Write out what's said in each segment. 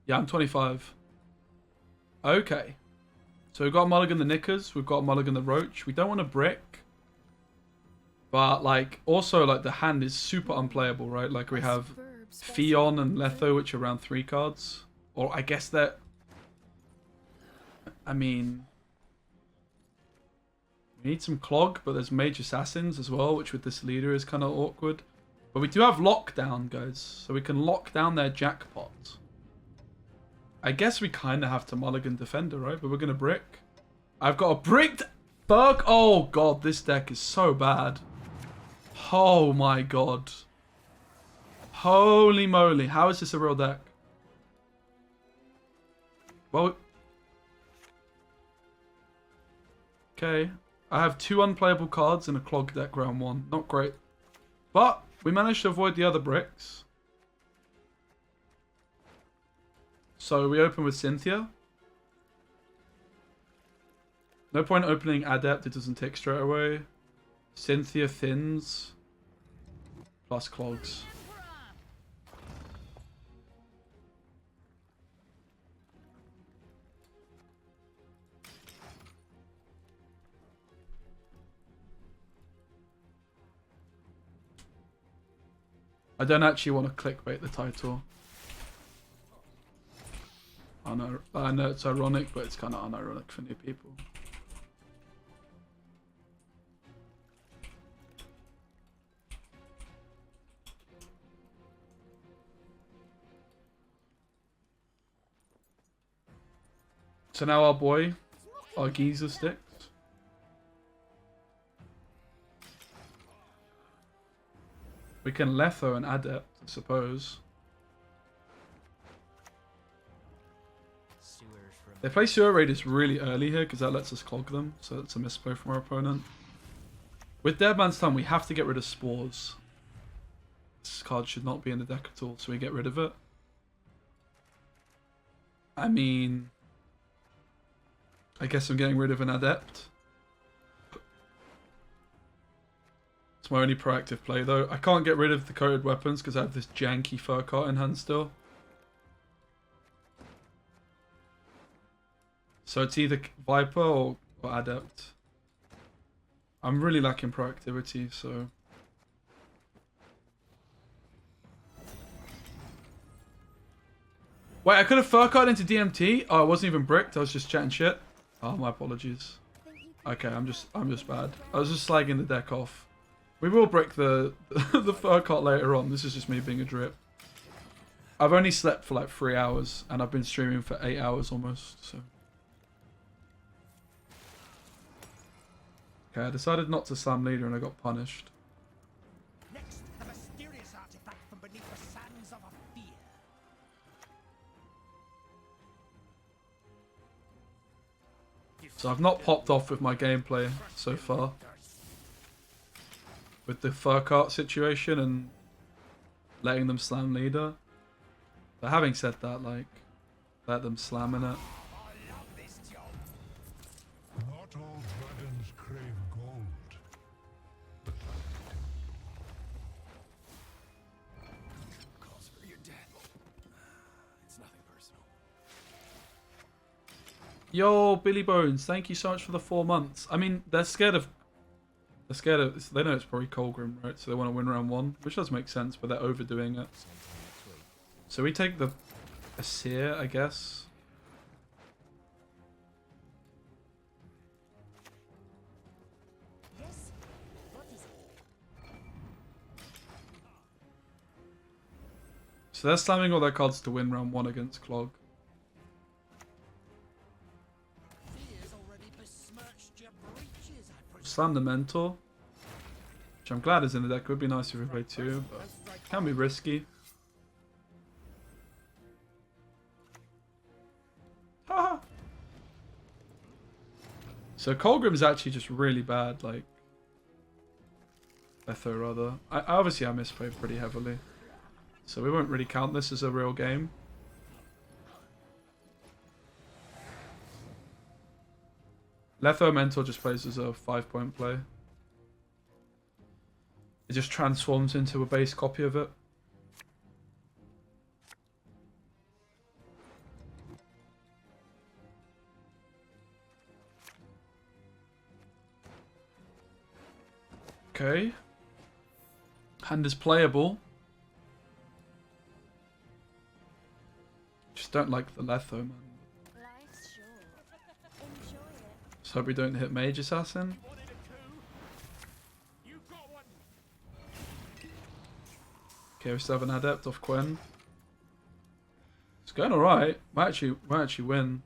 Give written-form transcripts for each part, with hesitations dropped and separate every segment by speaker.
Speaker 1: Yeah, I'm 25. Okay. So we've got a Mulligan the Knickers. We've got a Mulligan the Roach. We don't want a brick. But, like, also, like, the hand is super unplayable, right? Like, we have Fion and Letho, which are around 3 cards. Or, I guess that... I mean... We need some Clog, but there's Mage Assassins as well, which with this leader is kind of awkward. But we do have Lockdown, guys. So we can lock down their jackpot. I guess we kind of have to Mulligan Defender, right? But we're going to brick. I've got a bricked Berg. Oh, God. This deck is so bad. Oh, my God. Holy moly. How is this a real deck? Well... Okay. I have 2 unplayable cards in a Clog deck round 1. Not great. But we managed to avoid the other bricks. So we open with Cynthia. No point opening Adept, it doesn't tick straight away. Cynthia thins. Plus Clogs. I don't actually want to clickbait the title. I know it's ironic, but it's kind of unironic for new people. So now our boy, our geezer sticks. We can Letho and Adept, I suppose. They play Sewer Raiders really early here because that lets us clog them. So that's a misplay from our opponent. With Dead Man's Tongue, we have to get rid of Spores. This card should not be in the deck at all, so we get rid of it. I mean... I guess I'm getting rid of an Adept. It's my only proactive play though. I can't get rid of the coated weapons because I have this janky fur cart in hand still. So it's either Viper or Adept. I'm really lacking proactivity, so... Wait, I could have fur cart into DMT? Oh, I wasn't even bricked, I was just chatting shit. Oh, my apologies. Okay, I'm just bad. I was just slagging the deck off. We will brick the the fur cart later on. This is just me being a drip. I've only slept for like 3 hours, and I've been streaming for 8 hours almost, so... Okay, I decided not to slam leader and I got punished.
Speaker 2: Next, a mysterious artifact from beneath the sands of a fear.
Speaker 1: So I've not popped off with my gameplay so far. With the fur cart situation and letting them slam leader. But having said that, like, let them slam in it.
Speaker 3: Not all dragons crave gold.
Speaker 2: Calls for your death. It's nothing personal.
Speaker 1: Yo, Billy Bones, thank you so much for the 4 months. I mean, they're scared of... They know it's probably Colgrim, right? So they want to win round 1, which does make sense, but they're overdoing it. So we take the Asir, I guess.
Speaker 4: Yes. What is it?
Speaker 1: So they're slamming all their cards to win round 1 against Clog. Slam the Mentor. Which I'm glad is in the deck. Would be nice if we played 2, but can be risky. Haha. So Colgrim is actually just really bad, like Etho rather. Obviously I misplayed pretty heavily. So we won't really count this as a real game. Letho Mentor just plays as a 5-point play. It just transforms into a base copy of it. Okay. Hand is playable. Just don't like the Letho, man.
Speaker 4: Life's short. Enjoy it.
Speaker 1: Just hope we don't hit Mage Assassin. Okay, we still have an Adept off Gwent. It's going alright. Might actually win.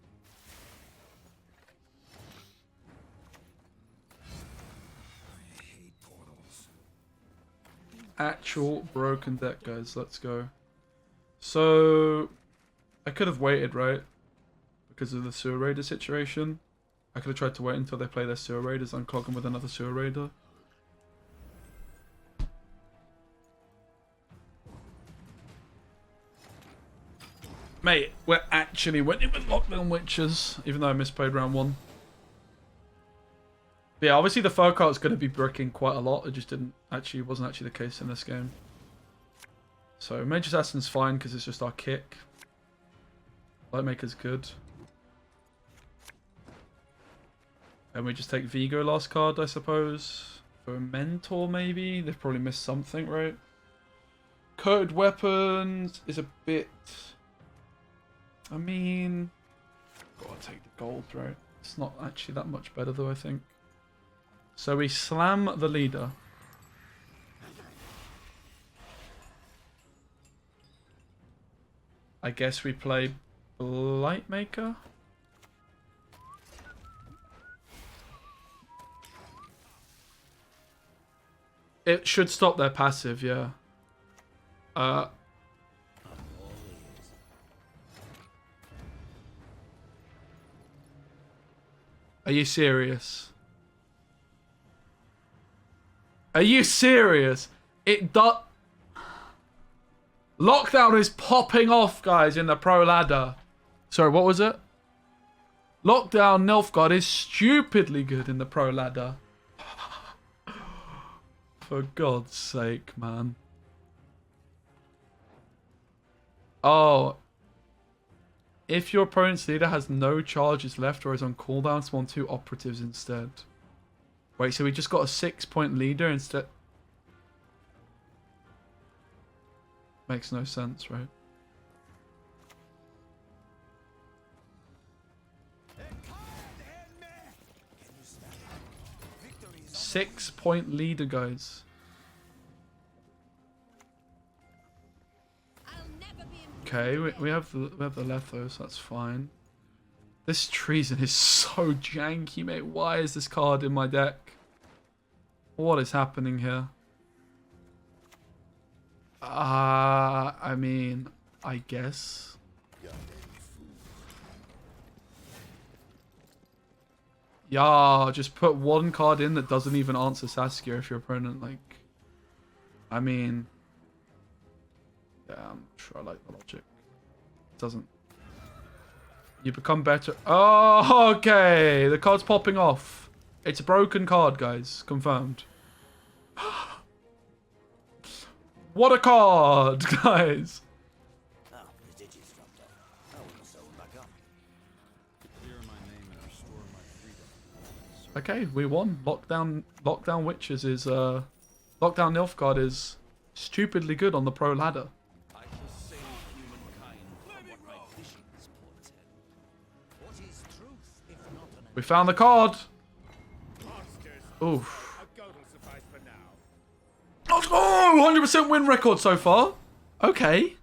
Speaker 1: Actual broken deck, guys. Let's go. So, I could have waited, right? Because of the Sewer Raider situation. I could have tried to wait until they play their Sewer Raiders and unclog them with another Sewer Raider. Mate, we're actually winning with Lockdown Witches, even though I misplayed round 1. But yeah, obviously the fur cart's going to be bricking quite a lot. It just wasn't actually the case in this game. So Mage Assassin's fine because it's just our kick. Lightmaker's good. And we just take Vigo last card, I suppose. For a Mentor, maybe? They've probably missed something, right? Coated Weapons is a bit... I mean... Gotta take the gold, right? It's not actually that much better, though, I think. So we slam the leader. I guess we play Lightmaker. It should stop their passive, yeah. Are you serious? Are you serious? It does... Lockdown is popping off, guys, in the pro ladder. Sorry, what was it? Lockdown Nilfgaard is stupidly good in the pro ladder. For God's sake, man. Oh. If your opponent's leader has no charges left or is on cooldown, spawn 2 operatives instead. Wait, so we just got a 6-point leader instead? Makes no sense, right? Six-point leader, guys. Okay, we have the Lethos, that's fine. This treason is so janky, mate. Why is this card in my deck? What is happening here? I mean, I guess. Yeah, just put one card in that doesn't even answer Saskia if your opponent, like... I mean... Yeah, I'm sure I like the logic. It doesn't... You become better... Oh, okay! The card's popping off. It's a broken card, guys. Confirmed. What a card, guys!
Speaker 2: Oh, the digits dropped off. I wouldn't sew them back up.
Speaker 5: Clear my name and restore my freedom.
Speaker 1: Okay, we won. Lockdown Witches is... Lockdown Nilfgaard is stupidly good on the pro ladder.
Speaker 2: I shall save humankind from what my visions portend. What is truth, if not an...
Speaker 1: We found the card!
Speaker 2: Monsters.
Speaker 1: Oof.
Speaker 2: A goat will suffice for now.
Speaker 1: Oh, 100% win record so far. Okay.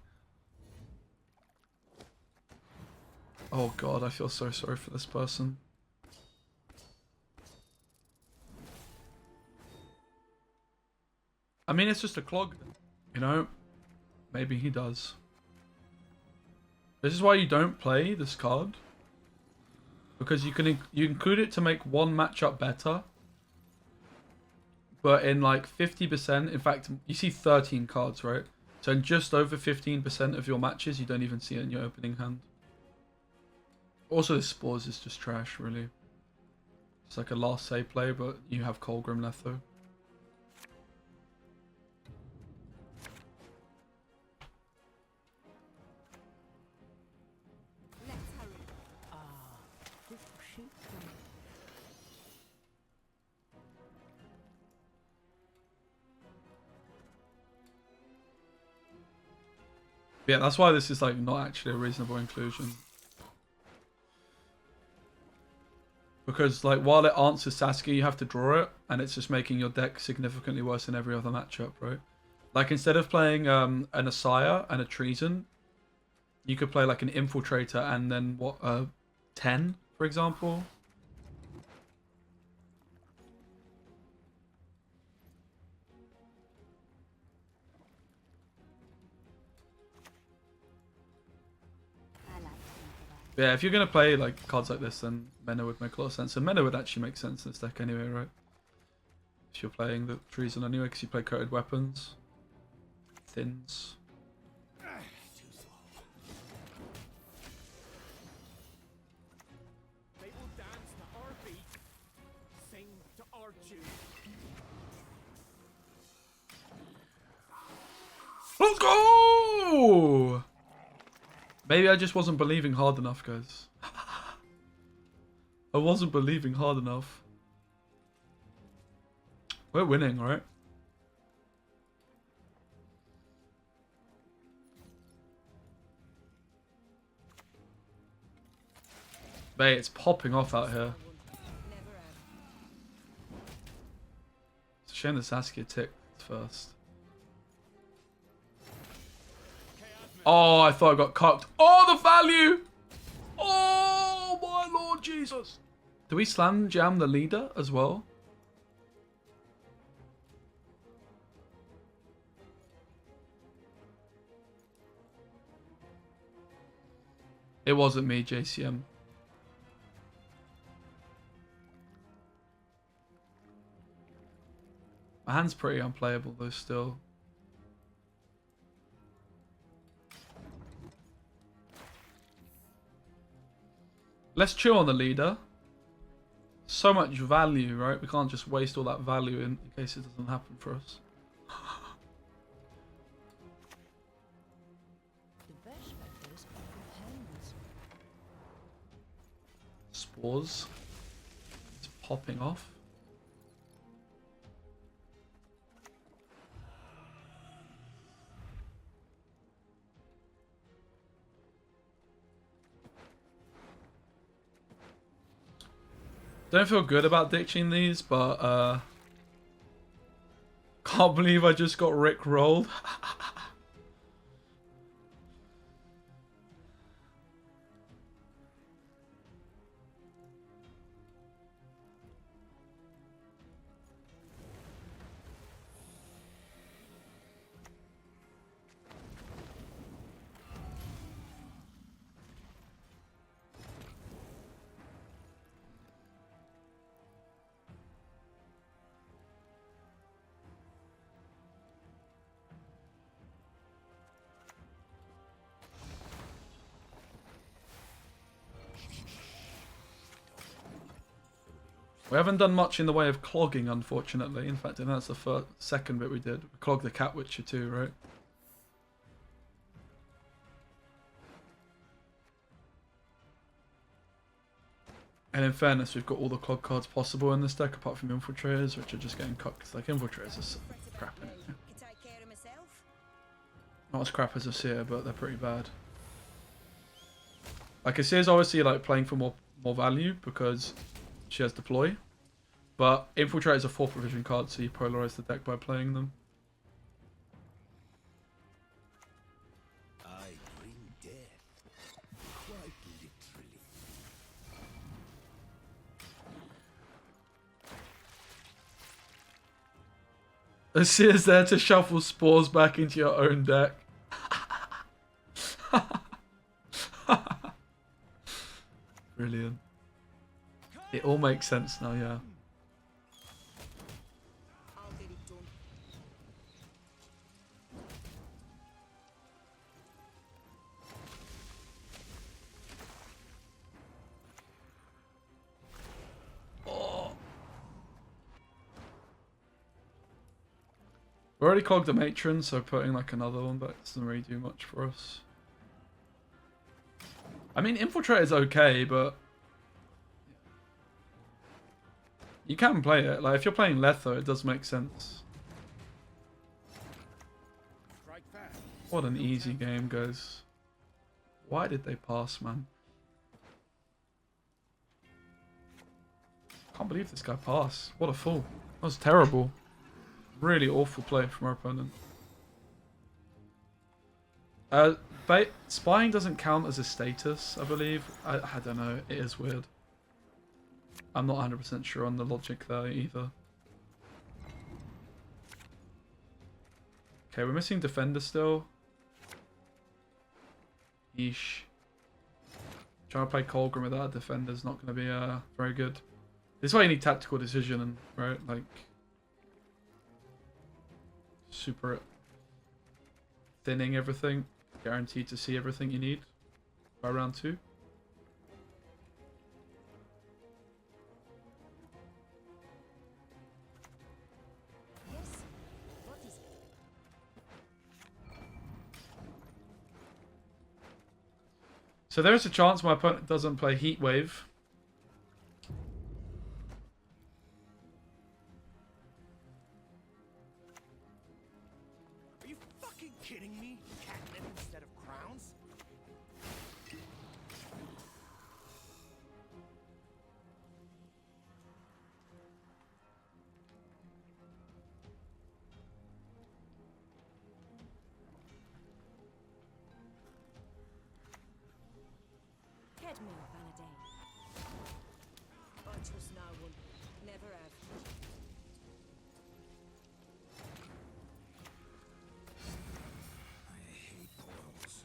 Speaker 1: Oh god, I feel so sorry for this person. I mean, it's just a clog, you know? Maybe he does. This is why you don't play this card. Because you include it to make one matchup better. But in like 50%, in fact, you see 13 cards, right? So in just over 15% of your matches, you don't even see it in your opening hand. Also, this Spores is just trash, really. It's like a last save play, but you have Colgrim Letho.
Speaker 4: Let's hurry. This will shoot through.
Speaker 1: Yeah, that's why this is like not actually a reasonable inclusion. Because like while it answers Sasuke, you have to draw it, and it's just making your deck significantly worse than every other matchup, right? Like instead of playing an Asaya and a Treason, you could play like an Infiltrator and then what 10, for example.
Speaker 4: I like to think about
Speaker 1: Yeah, if you're gonna play like cards like this, then Mena would make a lot of sense, and Mena would actually make sense in this deck anyway, right? If you're playing the Treason anyway, because you play coated weapons, thins.
Speaker 6: They will dance to our beat, sing to our tune.
Speaker 1: Let's go! Maybe I just wasn't believing hard enough, guys. I wasn't believing hard enough. We're winning, right? Mate, it's popping off out here. It's a shame that Sasuke ticked first. Oh, I thought I got cocked. Oh, the value! Oh, my Lord Jesus. Do we slam jam the leader as well? It wasn't me, JCM. My hand's pretty unplayable though still. Let's chill on the leader. So much value, right? We can't just waste all that value in case it doesn't happen for us.
Speaker 4: the best vectors come from hens.
Speaker 1: Spores. It's popping off. Don't feel good about ditching these, but can't believe I just got Rick rolled. We haven't done much in the way of clogging, unfortunately. In fact, I think that's the second bit we did. We clogged the Cat Witcher too, right? And in fairness, we've got all the clog cards possible in this deck, apart from Infiltrators, which are just getting cooked. Like, Infiltrators are so crap in it.
Speaker 7: Can take care of myself.
Speaker 1: Not as crap as a Seer, but they're pretty bad. Like, a Seer's obviously, like, playing for more value, because she has Deploy. But Infiltrate is a 4 provision card, so you polarize the deck by playing them.
Speaker 2: I bring death, quite literally.
Speaker 1: A Seer's there to shuffle spores back into your own deck. Brilliant. It all makes sense now, yeah.
Speaker 7: I'll get it done.
Speaker 1: We already clogged the Matron, so putting like another one back doesn't really do much for us. I mean, Infiltrate is okay, but you can play it. Like, if you're playing Letho, it does make sense.
Speaker 6: Strike fast.
Speaker 1: What an easy game, guys. Why did they pass, man? Can't believe this guy passed. What a fool. That was terrible. Really awful play from our opponent. Spying doesn't count as a status, I believe. I don't know. It is weird. I'm not 100% sure on the logic there either. Okay, we're missing defender still. Yeesh. Trying to play Colgrim without a defender is not going to be very good. This is why you need tactical decision and right, like super thinning everything, guaranteed to see everything you need by round 2.
Speaker 4: Yes. What is it?
Speaker 1: So there's a chance my opponent doesn't play Heat Wave.
Speaker 6: Are you fucking kidding me? Catnip instead of crowns?
Speaker 4: Get me, Vanade.
Speaker 7: I trust no one. Never have.
Speaker 2: I hate portals.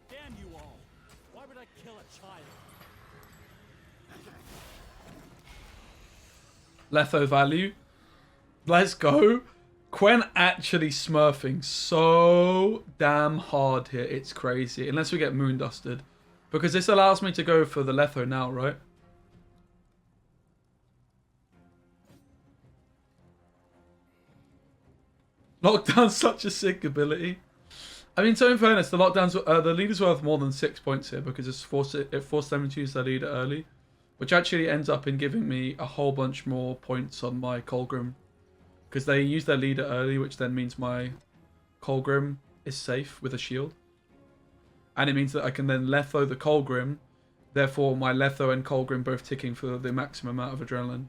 Speaker 6: Damn you all! Why would I kill a child?
Speaker 1: Letho value. Let's go. Gwent actually smurfing so damn hard here. It's crazy. Unless we get moon dusted. Because this allows me to go for the Letho now, right? Lockdown's such a sick ability. I mean, so in fairness, the leader's worth more than 6 points here because it forced them to use their leader early. Which actually ends up in giving me a whole bunch more points on my Colgrim. Because they use their leader early, which then means my Colgrim is safe with a shield. And it means that I can then Letho the Colgrim. Therefore, my Letho and Colgrim both ticking for the maximum amount of adrenaline.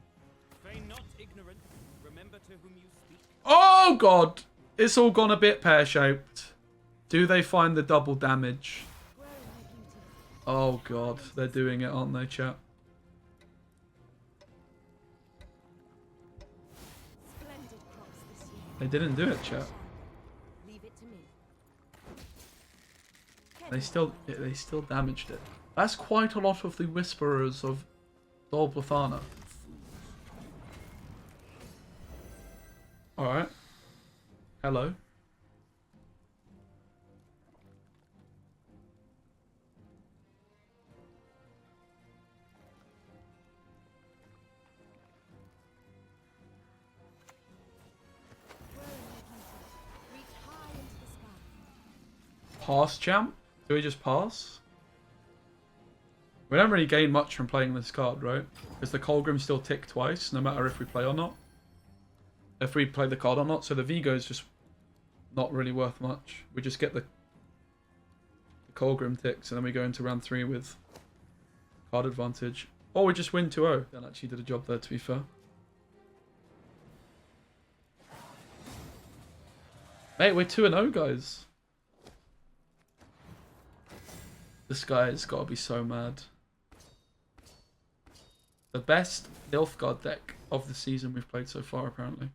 Speaker 6: Feign not ignorant. Remember to whom you speak.
Speaker 1: Oh, God! It's all gone a bit pear-shaped. Do they find the double damage?
Speaker 4: Where are my beauty?
Speaker 1: Oh, God. They're doing it, aren't they, chat?
Speaker 4: Splendid crops this year.
Speaker 1: They didn't do it, chat.
Speaker 4: Leave it to me.
Speaker 1: They still damaged it. That's quite a lot of the Whisperers of Dol Blathanna. Alright. Hello.
Speaker 4: Where are my beauty? Reach high into the sky.
Speaker 1: Pass, champ? Do we just pass? We don't really gain much from playing this card, right? Because the Colgrim still tick twice, no matter if we play or not. If we play the card or not. So the Vigo is just not really worth much. We just get the Colgrim ticks, and then we go into round 3 with card advantage. Or we just win 2-0. That actually did a job there, to be fair. Mate, we're 2-0, guys. This guy's got to be so mad. The best Nilfgaard deck of the season we've played so far, apparently.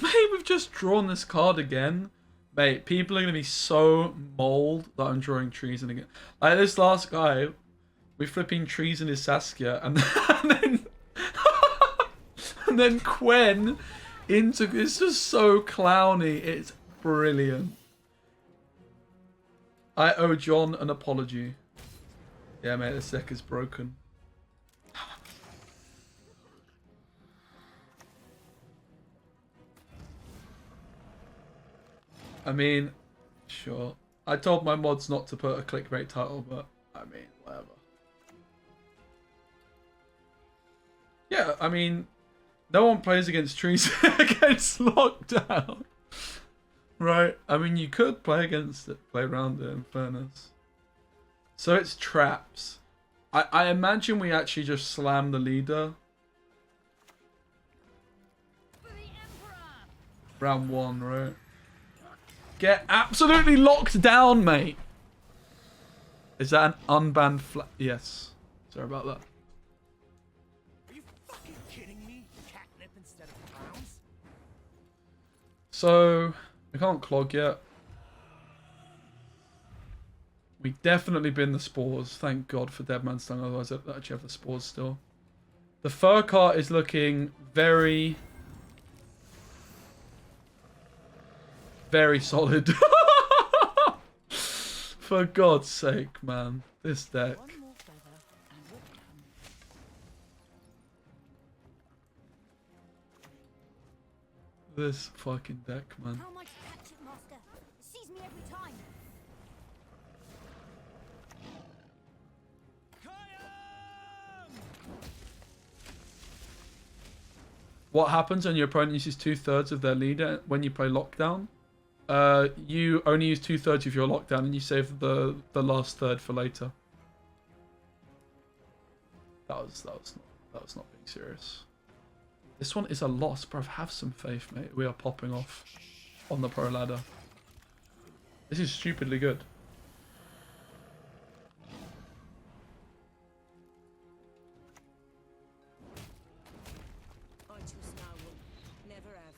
Speaker 1: Mate, we've just drawn this card again. Mate, people are going to be so mauled that I'm drawing treason again. Like this last guy, we flipping treason his Saskia, and then and then Quen into... It's just so clowny. It's brilliant. I owe John an apology. Yeah, mate, this deck is broken. I mean, sure. I told my mods not to put a clickbait title, but I mean, whatever. Yeah, I mean, no one plays against trees against lockdown. Right? I mean, you could play against it, play around it, in fairness. So it's traps. I imagine we actually just slam the leader. Round 1, right? Get absolutely locked down, mate. Is that an unbanned flag? Yes. Sorry about that.
Speaker 6: Are you fucking kidding me? Catnip instead of crowns?
Speaker 1: So, we can't clog yet. We definitely bin the spores. Thank God for Dead Man's Tongue, otherwise I'd actually have the spores still. The fur cart is looking very... very solid. For God's sake, man. This deck.
Speaker 7: One more feather and we'll come.
Speaker 1: This fucking deck, man.
Speaker 4: How am I to catch it, Master? It sees me every time.
Speaker 1: What happens when your opponent uses 2/3 of their leader when you play lockdown? You only use 2/3 of your lockdown and you save the last third for later. That was not being serious. This one is a loss, bruv. Have some faith, mate. We are popping off on the pro ladder. This is stupidly good.
Speaker 7: I trust no one. Never have.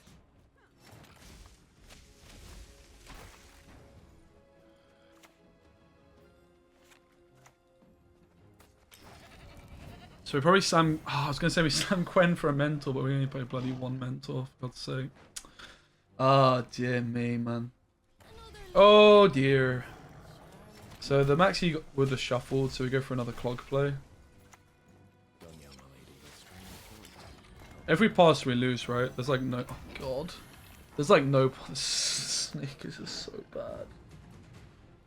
Speaker 1: So we probably slam... Oh, I was going to say we slam Gwent for a mentor, but we only play bloody 1 mentor, for God's sake. Ah, dear me, man. Oh, dear. So the maxi would have shuffled, so we go for another clog play. Every pass we lose, right? There's like no... Oh, God. There's like no... Snake is just so bad.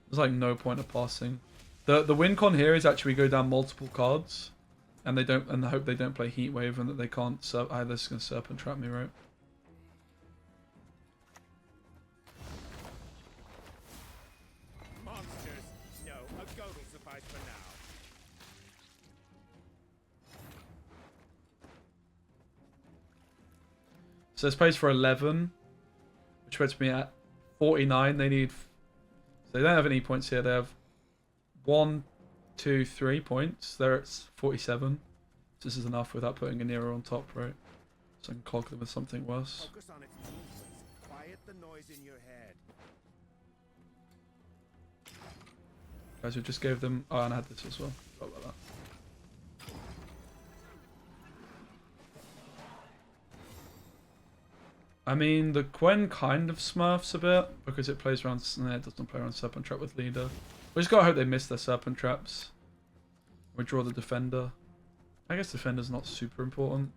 Speaker 1: There's like no point of passing. The win con here is actually we go down multiple cards. And they don't, and I hope they don't play Heat Wave and that they can't. They're just gonna Serpent Trap me, right?
Speaker 6: Monsters! No, a goat will suffice for now.
Speaker 1: So this plays for 11, which puts me at 49. They need. So they don't have any points here. They have 1, 2, 3 points. They're at 47. So this is enough without putting a Nero on top, right? So I can clog them with something worse.
Speaker 6: Focus on its movements. Quiet the noise in your head.
Speaker 1: Guys, we just gave them... Oh, and I had this as well. Forgot about that. I mean, the Gwen kind of smurfs a bit because it plays around... No, it doesn't play around Serpent Trap with leader. We just gotta hope they miss their Serpent Traps. We draw the Defender. I guess Defender's not super important.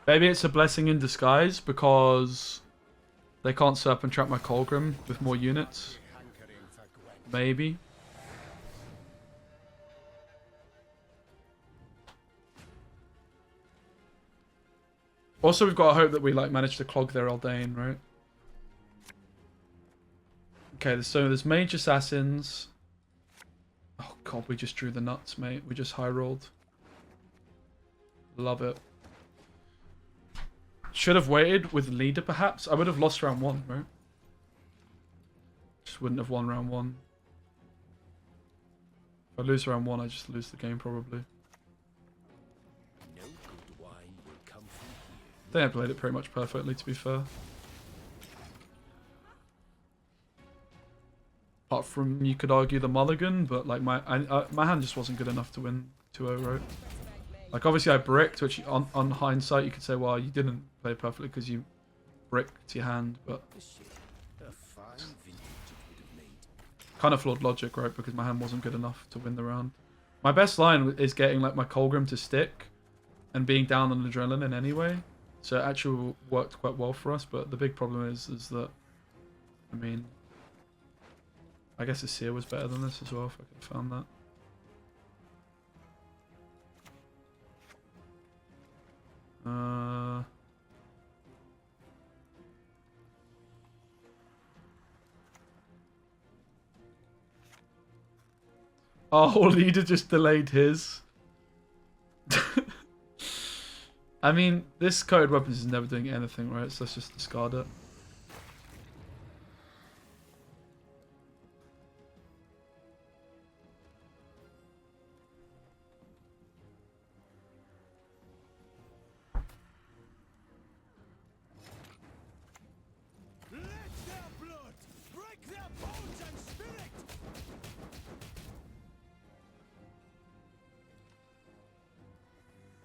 Speaker 1: Maybe it's a blessing in disguise because they can't Serpent Trap my Colgrim with more units. Maybe. Also, we've got to hope that we like manage to clog their Eldain, right? Okay, so there's Mage Assassins. Oh god, we just drew the nuts, mate. We just high rolled. Love it. Should have waited with leader, perhaps. I would have lost round 1, right? Just wouldn't have won round 1. If I lose round 1, I just lose the game, probably.
Speaker 2: No good wine will come from here.
Speaker 1: They had played it pretty much perfectly, to be fair. Apart from, you could argue the mulligan, but like my hand just wasn't good enough to win 2-0, right? Like, obviously I bricked, which on hindsight you could say, well, you didn't play perfectly because you bricked your hand, but
Speaker 2: A fine vintage it would have made.
Speaker 1: kind of flawed logic, right? Because my hand wasn't good enough to win the round. My best line is getting like my Colgrim to stick and being down on adrenaline anyway. So it actually worked quite well for us, but the big problem is that, I mean, I guess the Seer was better than this as well, if I could have found that. Oh, leader just delayed his. I mean, this code weapons is never doing anything, right? So let's just discard it.
Speaker 6: Let their blood break their bones and spirit!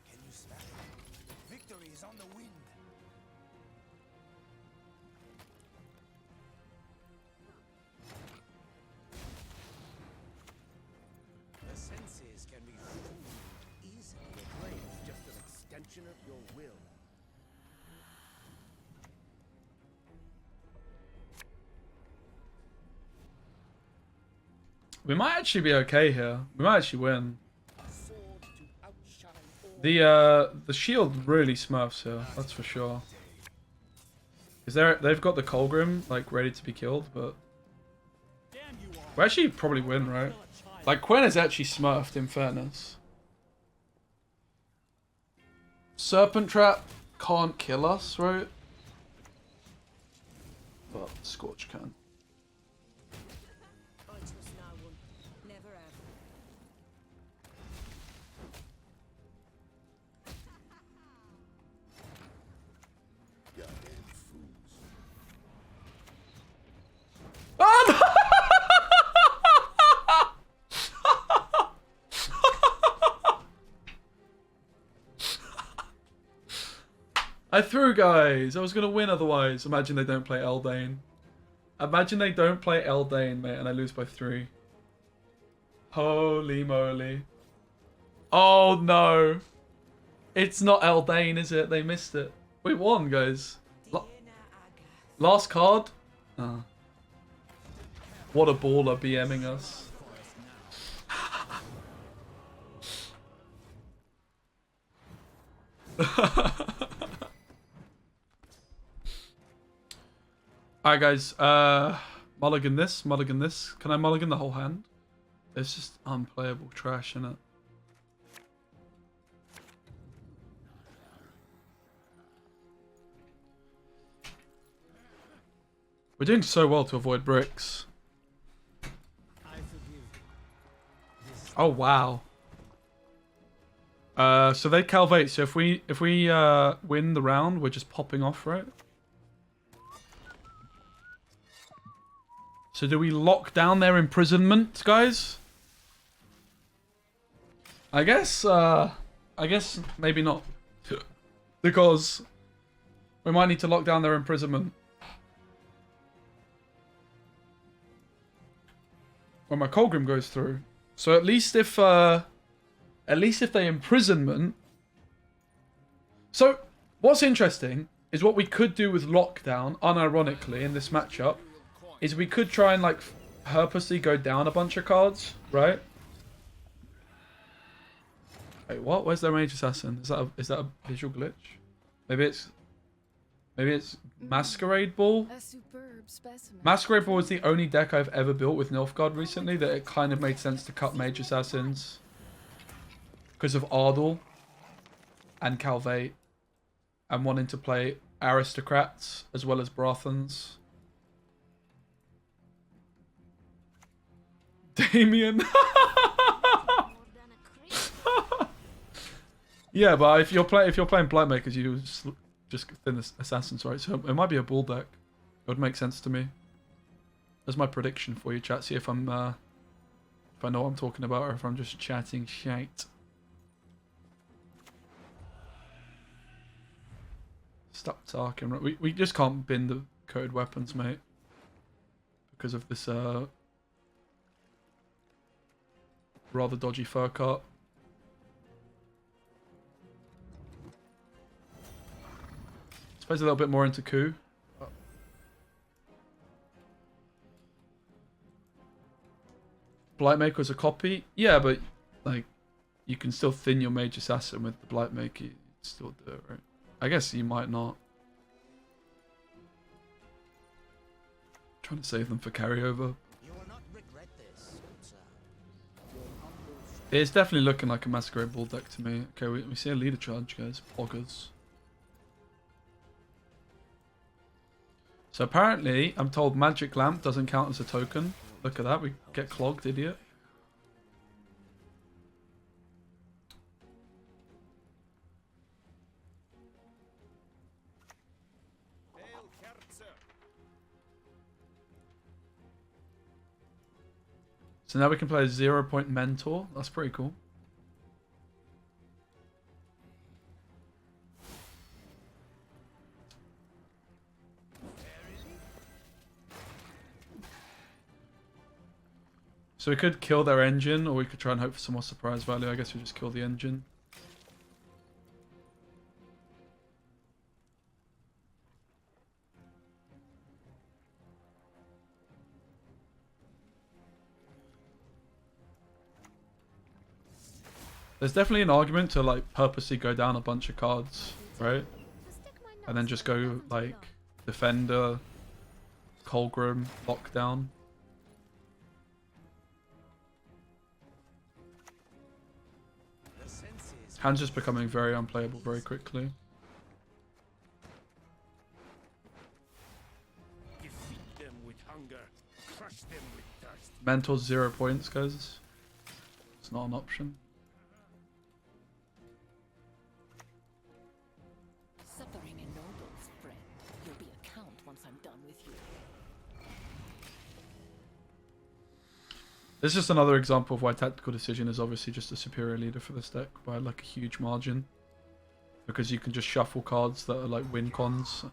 Speaker 6: Can you smell it? Victory is on the wind. The senses can be fooled easily. Your brain is just an extension of your will.
Speaker 1: We might actually be okay here. We might actually win.
Speaker 6: A sword to outshine all.
Speaker 1: The shield really smurfs here, that's for sure. Because they've got the Colgrim like ready to be killed, but we actually probably win, right? Like Quen is actually smurfed in fairness. Serpent Trap can't kill us, right? But Scorch can.
Speaker 7: I trust no one. Never ever.
Speaker 2: Goddamn fools.
Speaker 1: Oh, no! I threw, guys. I was gonna win otherwise. Imagine they don't play Eldain. Imagine they don't play Eldain, mate, and I lose by 3. Holy moly. Oh no. It's not Eldain, is it? They missed it. We won, guys. Last card? Ah. What a baller BMing us. Alright guys, mulligan this, mulligan this. Can I mulligan the whole hand? It's just unplayable trash, innit? We're doing so well to avoid bricks. Oh wow. So they calvate, so if we win the round, we're just popping off, right? So do we lock down their imprisonment, guys? I guess maybe not. Because we might need to lock down their imprisonment. When my Colgrim goes through. So at least if they imprisonment. So what's interesting is what we could do with lockdown, unironically, in this matchup, is we could try and like purposely go down a bunch of cards, right? Wait, what? Where's their Mage Assassin? Is that a visual glitch? Maybe it's Masquerade Ball.
Speaker 4: A superb specimen.
Speaker 1: Masquerade Ball is the only deck I've ever built with Nilfgaard recently that it kind of made sense to cut Mage Assassins because of Ardell and Calvate and wanting to play Aristocrats as well as Brothans. Damien. Yeah, but if you're playing Blightmakers, you just thin the assassins, right? So it might be a bull deck. It would make sense to me. That's my prediction for you, chat. See if I know what I'm talking about or if I'm just chatting shite. Stuck to arc and we just can't bin the coated weapons, mate, because of this rather dodgy fur cart. I suppose a little bit more into coup. Blightmaker's a copy, yeah, but like you can still thin your mage assassin with the Blightmaker. You still do it, right? I guess you might not. Trying to save them for carryover.
Speaker 6: You will not regret this, sir.
Speaker 1: It's definitely looking like a Masquerade Bull deck to me. Okay, we see a leader charge, guys. Poggers. So apparently, I'm told Magic Lamp doesn't count as a token. Look at that, we get clogged, idiot.
Speaker 6: Hail, Kerzer.
Speaker 1: So now we can play a 0-point mentor. That's pretty cool. So we could kill their engine, or we could try and hope for some more surprise value. I guess we just kill the engine. There's definitely an argument to like purposely go down a bunch of cards, right? And then just go like Defender, Colgrim, Lockdown.
Speaker 6: The senses
Speaker 1: Hand's just becoming very unplayable very quickly.
Speaker 6: defeat them with hunger, crush them with thirst.
Speaker 1: Mentor's 0 points, guys. It's not an option.
Speaker 7: Suffering ennobles, friend. You'll be a count once I'm done with you.
Speaker 1: This is just another example of why Tactical Decision is obviously just a superior leader for this deck by like a huge margin. Because you can just shuffle cards that are like win cons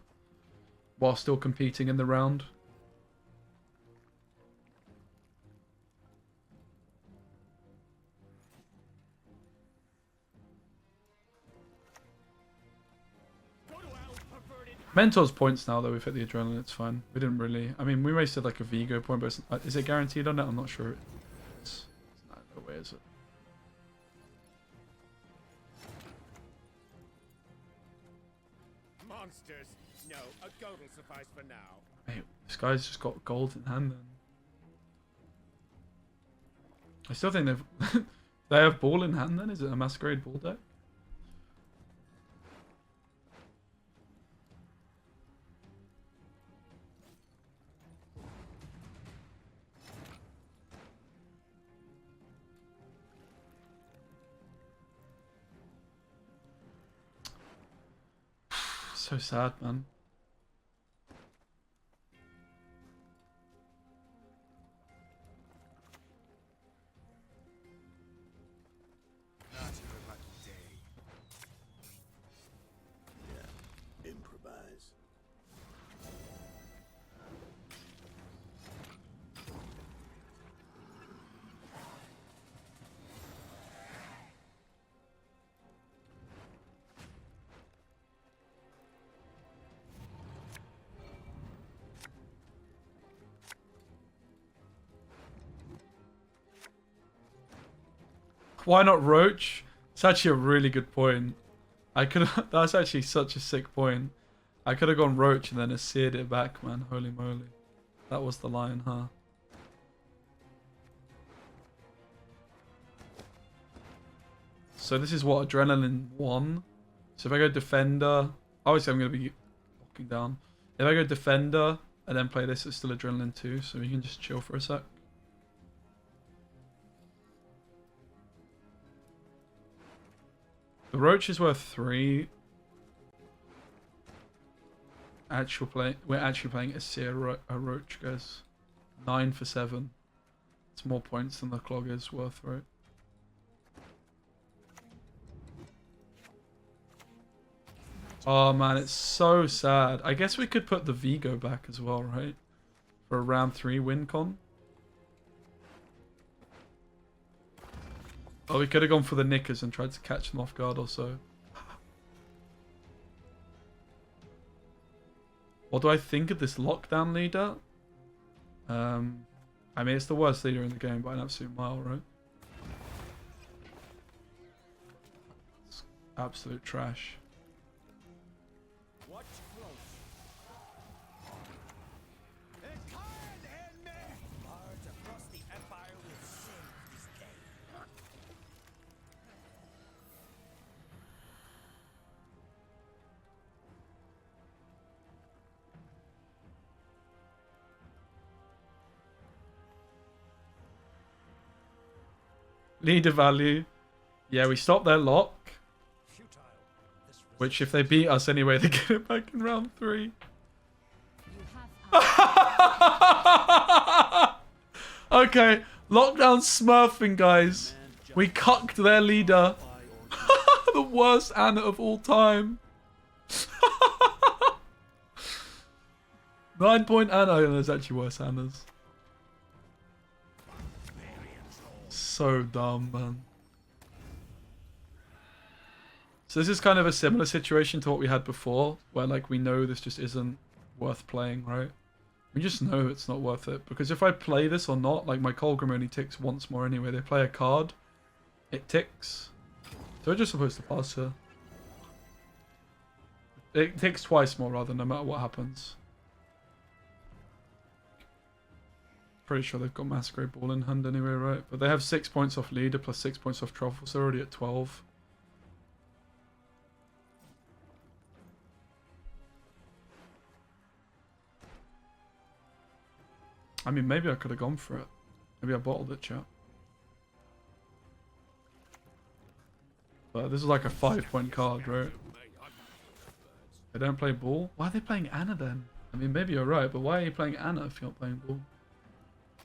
Speaker 1: while still competing in the round. Mentor's points now though, we've hit the adrenaline, it's fine. We didn't really, I mean we wasted like a Vigo point, but is it guaranteed on it? I'm not sure. It's no way is it.
Speaker 6: Monsters. No, a goat will suffice for now.
Speaker 1: Hey, this guy's just got gold in hand then. I still think they've, they have ball in hand then? Is it a Masquerade ball deck? So sad, man.
Speaker 6: Not your lucky day. Yeah, improvise.
Speaker 1: Why not Roach? It's actually a really good point. I could have, that's actually such a sick point. I could have gone Roach and then seared it back, man. Holy moly. That was the line, huh? So this is what, Adrenaline 1? So if I go Defender, obviously I'm going to be locking down. If I go Defender and then play this, it's still Adrenaline 2, so we can just chill for a sec. The Roach is worth 3. We're actually playing a Roach, guys. 9 for 7. It's more points than the Clog is worth, right? Oh man, it's so sad. I guess we could put the Vigo back as well, right? For a round 3 win con. Oh, we could have gone for the knickers and tried to catch them off guard or so. What do I think of this lockdown leader? I mean, it's the worst leader in the game by an absolute mile, right? It's absolute trash.
Speaker 6: Watch close. Ekard and me! Bards across the Empire will sing this day.
Speaker 1: Leader value. Yeah, we stopped their lock.
Speaker 6: Futile. This
Speaker 1: Which, if they beat us anyway, they get it back in round 3.
Speaker 4: You have
Speaker 1: Okay, lockdown smurfing, guys. We cucked their leader. The worst Anna of all time. 9-point Anna. Oh, there's actually worse Annas. So dumb, man. So this is kind of a similar situation to what we had before, where like we know this just isn't worth playing, right? We just know it's not worth it, because if I play this or not, like my Colgrim only ticks once more anyway. They play a card, it ticks. So we're just supposed to pass her. It ticks twice more rather, no matter what happens. Pretty sure they've got Masquerade Ball in hand anyway, right? But they have 6 points off leader plus 6 points off truffle, so they're already at 12. I mean, maybe I could have gone for it. Maybe I bottled it, chat. But this is like a 5-point card, right? They don't play ball? Why are they playing Anna then? I mean, maybe you're right, but why are you playing Anna if you're not playing ball?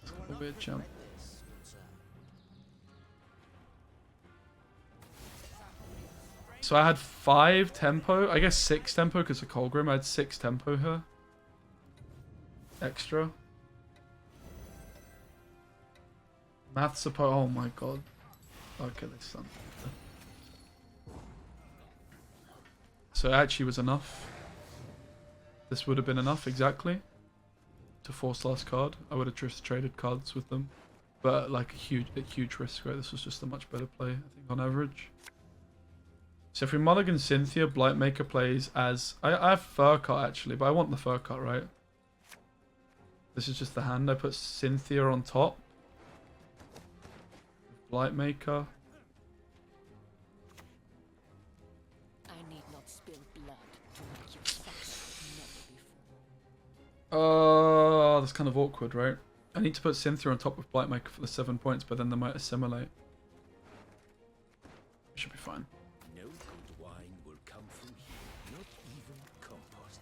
Speaker 1: It's a weird champ. So I had 5 tempo. I guess 6 tempo because of Colgrim. I had 6 tempo here. Extra. Math support. Oh my god. Okay, this son. So it actually was enough. This would have been enough exactly to force last card. I would have just traded cards with them, but like a huge risk, right? This was just a much better play, I think, on average. So if we mulligan Cynthia, Blightmaker plays as I have Furcut actually, but I want the Furcut, right? This is just the hand. I put Cynthia on top. Blightmaker.
Speaker 7: I need not spill blood to make you suffer never before.
Speaker 1: Oh, that's kind of awkward, right? I need to put Cynthia on top of Blightmaker for the 7 points, but then they might assimilate. Should be fine.
Speaker 6: No good wine will come from here, not even compost.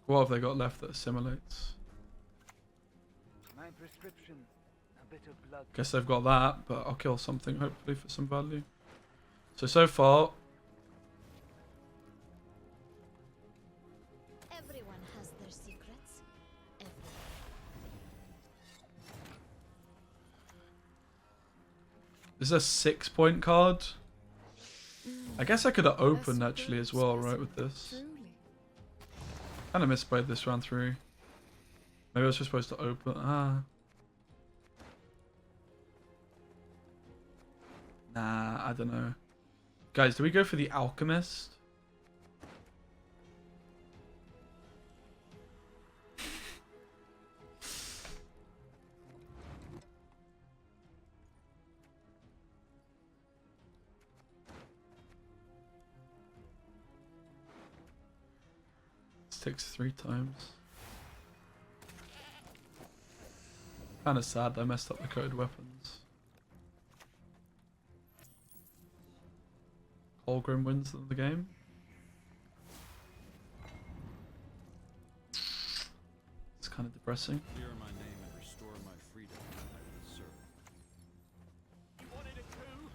Speaker 1: What have they got left that assimilates?
Speaker 8: My prescription, a bit of blood.
Speaker 1: Guess they've got that, but I'll kill something hopefully for some value. So far,
Speaker 4: everyone has their secrets. Everyone.
Speaker 1: this is a 6-point card. I guess I could have opened actually as well, right, with this.
Speaker 4: Truly.
Speaker 1: Kind of misplayed this round through. Maybe I was just supposed to open. Nah, I don't know. Guys, do we go for the Alchemist? This takes 3 times. Kind of sad I messed up the code weapons. Colgrim wins the game. It's kind of depressing.
Speaker 5: Clear my name and restore my freedom, I will serve.
Speaker 6: You wanted a coup?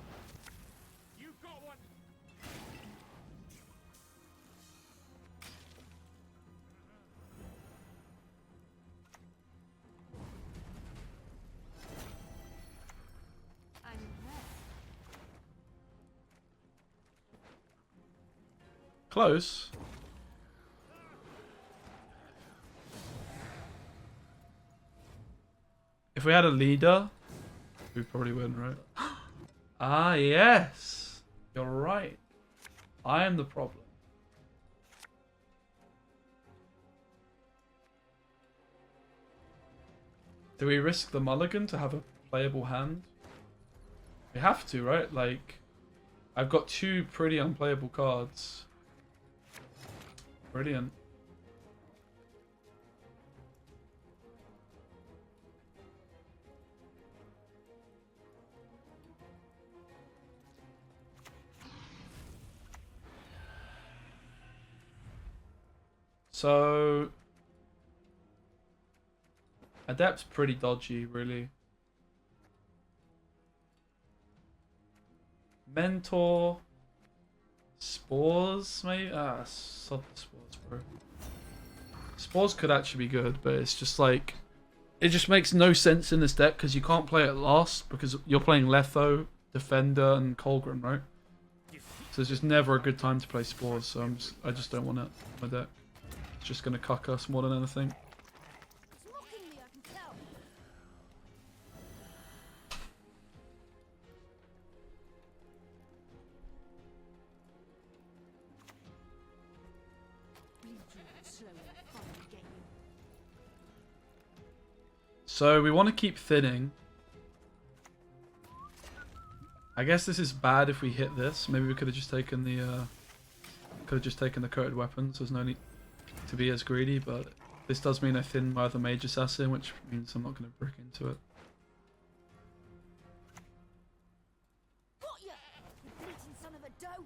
Speaker 1: Close. If we had a leader, we probably wouldn't, right? Ah, yes. You're right. I am the problem. Do we risk the mulligan to have a playable hand? We have to, right? Like, I've got 2 pretty unplayable cards. Brilliant. So, Adept's pretty dodgy, really. Mentor, Spores, maybe? Ah, sod the Spores, bro. Spores could actually be good, but it's just like, it just makes no sense in this deck because you can't play it last because you're playing Letho, Defender, and Colgrim, right? So it's just never a good time to play Spores, so I just don't want it on my deck. It's just gonna cuck us more than anything.
Speaker 4: It's mocking me, I can tell.
Speaker 1: So we want to keep thinning. I guess this is bad if we hit this. Maybe we could have just taken the coated weapons. There's no need to be as greedy, but this does mean I thin my other mage assassin, which means I'm not going to brick into it.
Speaker 4: Got ya! You bleating son of a doe!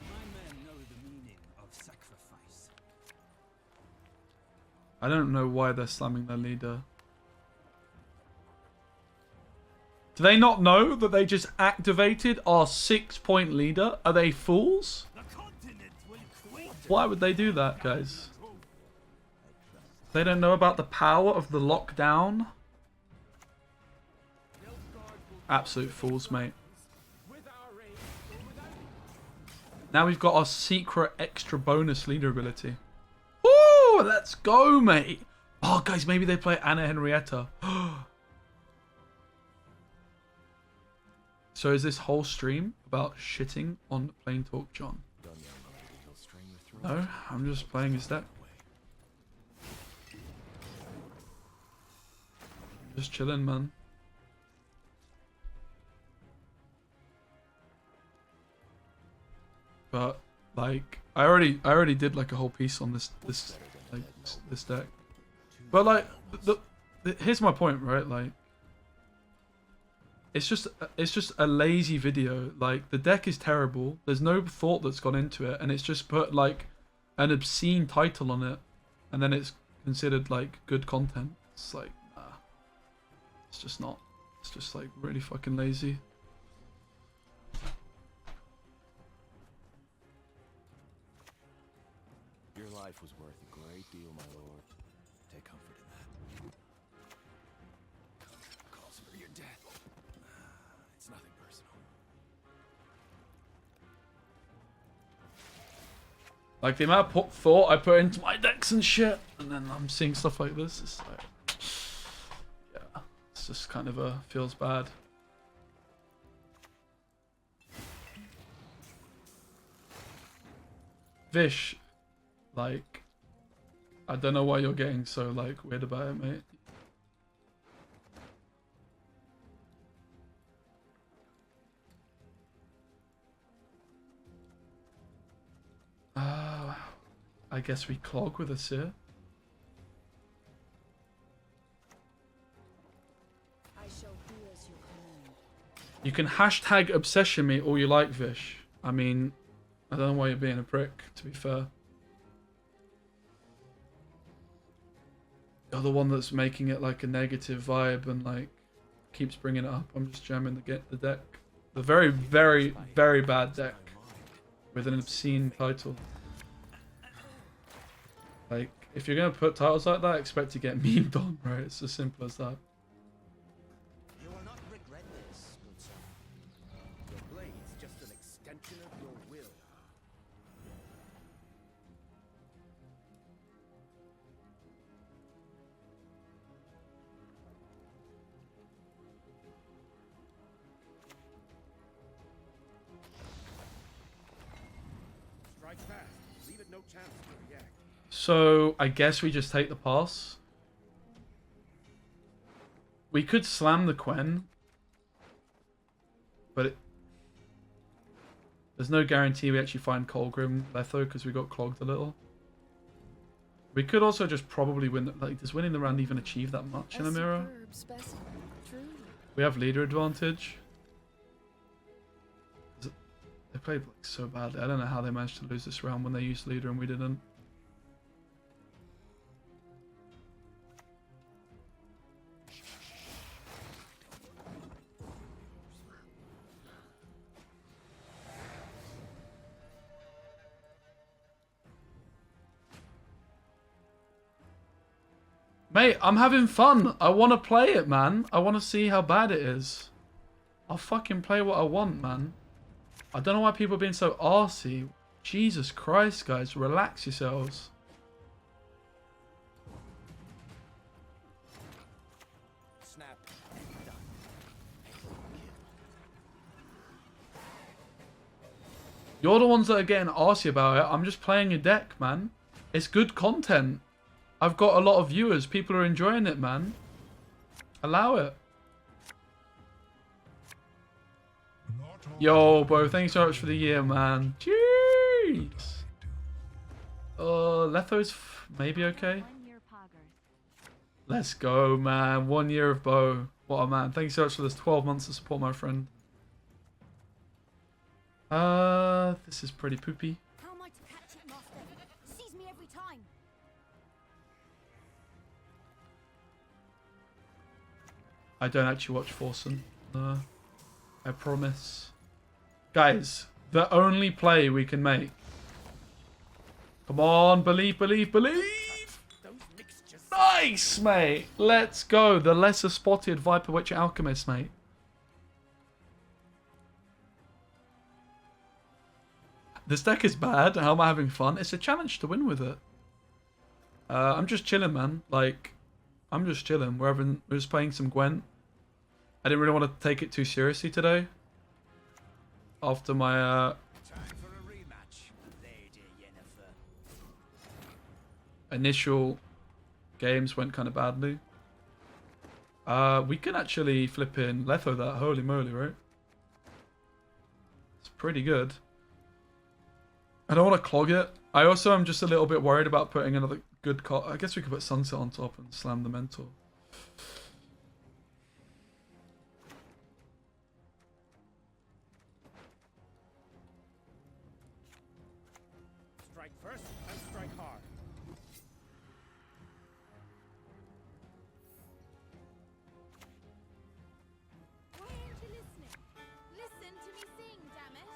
Speaker 2: My men know the meaning of sacrifice.
Speaker 1: I don't know why they're slamming their leader. Do they not know that they just activated our 6-point leader? Are they fools?
Speaker 2: The continent will quake.
Speaker 1: Why would they do that, guys? They don't know about the power of the lockdown? Absolute fools, mate. Now we've got our secret extra bonus leader ability. Woo! Let's go, mate! Oh, guys, maybe they play Anna Henrietta. So is this whole stream about shitting on Plain Talk John? No, I'm just playing his deck. Just chilling, man. But like, I already did like a whole piece on this deck. But like, here's my point, right? Like, it's just a lazy video. Like, the deck is terrible. There's no thought that's gone into it, and it's just put like an obscene title on it, and then it's considered like good content. It's like, nah. It's just not. It's just like really fucking lazy.
Speaker 2: Your life was worth a great deal, my lord. Take comfort in that. Calls for your death. It's nothing personal.
Speaker 1: Like, the amount of thought I put into my decks and shit, and then I'm seeing stuff like this. It's like, yeah, it's just kind of feels bad. Vish, like, I don't know why you're getting so like weird about it, mate. I guess we clog with a Seer.
Speaker 4: I shall do as you command.
Speaker 1: You can hashtag obsession me all you like, Vish. I mean, I don't know why you're being a prick, to be fair. You're the one that's making it like a negative vibe and like keeps bringing it up. I'm just jamming the deck. The very, very, very bad deck with an obscene title. Like, if you're gonna put titles like that, expect to get memed on, right? It's as simple as that.
Speaker 6: You will not regret this, good son. Your blade's just an extension of your no chance to react.
Speaker 1: So I guess we just take the pass. We could slam the Quen, but there's no guarantee we actually find Colgrim Letho because we got clogged a little. We could also just probably win. Like, does winning the round even achieve that much in a mirror?
Speaker 7: superb specimen, truly.
Speaker 1: We have leader advantage. They played like so badly. I don't know how they managed to lose this round when they used leader and we didn't. Mate, I'm having fun. I want to play it, man. I want to see how bad it is. I'll fucking play what I want, man. I don't know why people are being so arsey. Jesus Christ, guys. Relax yourselves.
Speaker 2: Snap. Done.
Speaker 1: You're the ones that are getting arsey about it. I'm just playing your deck, man. It's good content. I've got a lot of viewers. People are enjoying it, man. Allow it.
Speaker 3: Not all
Speaker 1: Yo, bro. Thanks so much for the year, man. Jeez. Letho's maybe okay.
Speaker 4: 1 year poggers.
Speaker 1: Let's go, man. 1 year of Bo. What a man. Thanks so much for this 12 months of support, my friend. This is pretty poopy.
Speaker 4: How am I to catch it, Master? Sees me every time.
Speaker 1: I don't actually watch Forsen. No. I promise. Guys, the only play we can make. Come on, believe, believe, believe!
Speaker 6: Those mixtures.
Speaker 1: Nice, mate! Let's go. The lesser spotted Viper Witch Alchemist, mate. This deck is bad. How am I having fun? It's a challenge to win with it. I'm just chilling, man. Like, I'm just chilling. We're just playing some Gwent. I didn't really want to take it too seriously today. After my
Speaker 2: Time for a rematch, Lady Yennefer.
Speaker 1: initial games went kind of badly. We can actually flip in Letho that. Holy moly, right? It's pretty good. I don't want to clog it. I also am just a little bit worried about putting another good card. I guess we could put Sunset on top and slam the Mentor.
Speaker 6: Strike first and strike hard.
Speaker 4: Why aren't you listening? Listen to me sing, damn it.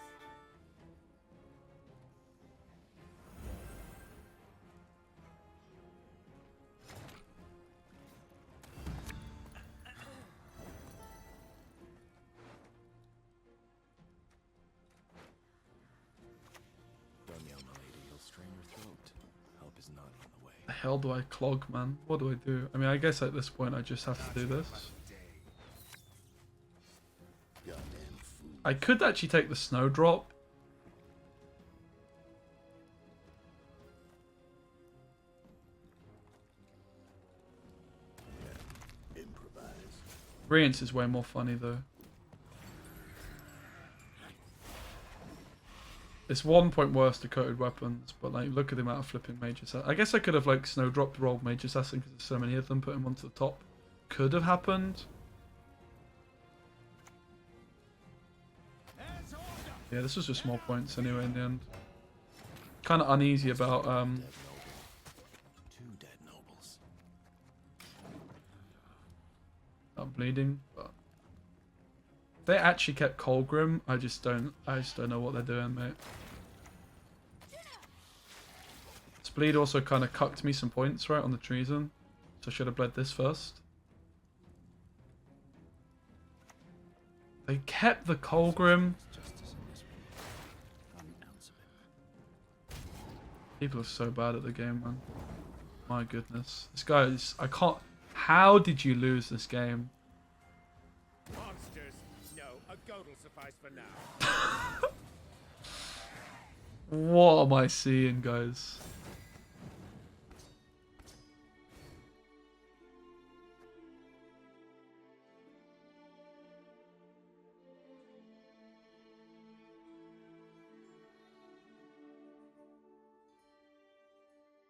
Speaker 2: Don't yell, my lady. He'll strain your throat. Help is not on the way.
Speaker 1: The hell do I clog, man? What do I do? I mean, I guess at this point I just have to do this.
Speaker 2: Goddamn fool.
Speaker 1: I could actually take the Snowdrop.
Speaker 2: Improvise.
Speaker 1: Brilliance is way more funny though. It's 1 point worse to coated weapons, but like look at the amount of flipping Mage Assassin. I guess I could have like Snowdropped rolled Mage Assassin because there's so many of them, put him onto the top. Could have happened. Yeah, this was just more points anyway in the end. Kind of uneasy about
Speaker 2: Dead noble. 2 dead nobles.
Speaker 1: bleeding, but if they actually kept Colgrim, I just don't know what they're doing, mate. This bleed also kind of cucked me some points, right, on the treason. So I should have bled this first. They kept the Colgrim.
Speaker 2: Justice in this world. Not an ounce of it.
Speaker 1: People are so bad at the game, man. My goodness. This guy is... I can't... How did you lose this game?
Speaker 6: Monsters. No, a goat will suffice for now.
Speaker 1: What am I seeing, guys?